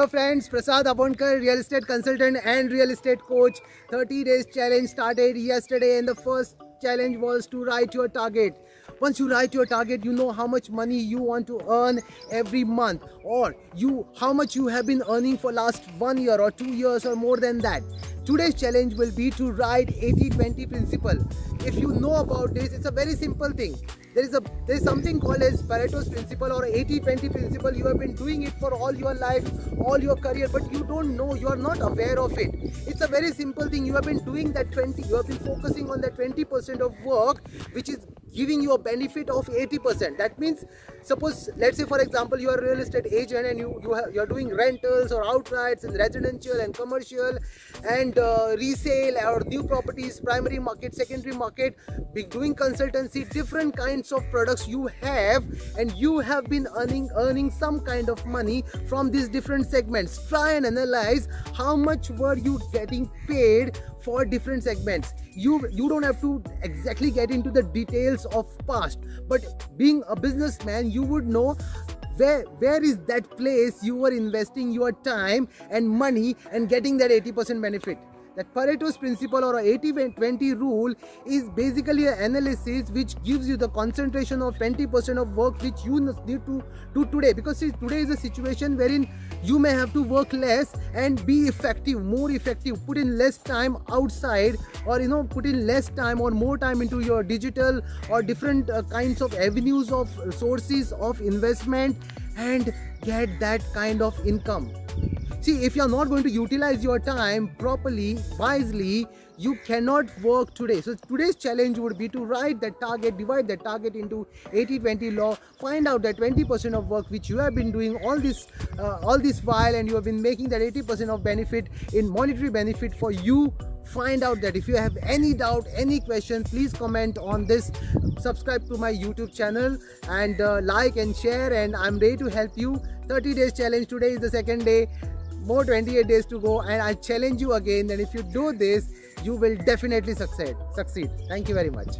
Hello friends, Prasad Abonkar, real estate consultant and real estate coach. 30 days challenge started yesterday and the first challenge was to write your target. Once you write your target, you know how much money you want to earn every month, or how much you have been earning for last 1 year or 2 years or more than that. Today's challenge will be to write 80-20 principle. If you know about this, it's a very simple thing. There is something called as Pareto's principle or 80-20 principle. You have been doing it for all your life, all your career, but you don't know, you are not aware of it. It's a very simple thing. You have been doing that 20, you have been focusing on that 20% of work which is giving you a benefit of 80%. That means, suppose, let's say for example, you are a real estate agent and you're doing rentals or outrights in residential and commercial and resale or new properties, primary market, secondary market, doing consultancy, different kinds of products you have, and you have been earning some kind of money from these different segments. Try and analyze how much were you getting paid for different segments. You don't have to exactly get into the details of past, but being a businessman, you would know where is that place you were investing your time and money and getting that 80% benefit. That Pareto's principle or 80-20 rule is basically an analysis which gives you the concentration of 20% of work which you need to do today. Because see, today is a situation wherein you may have to work less and be effective, more effective, put in less time outside, or put in less time or more time into your digital or different kinds of avenues of sources of investment and get that kind of income. See, if you are not going to utilize your time properly, wisely, you cannot work today. So today's challenge would be to write that target, divide that target into 80-20 law, find out that 20% of work which you have been doing all this while, and you have been making that 80% of benefit in monetary benefit for you. Find out that. If you have any doubt, any question, please comment on this, subscribe to my YouTube channel and like and share, and I'm ready to help you. 30 days challenge, today is the second day, more 28 days to go, and I challenge you again that if you do this, you will definitely succeed. Thank you very much.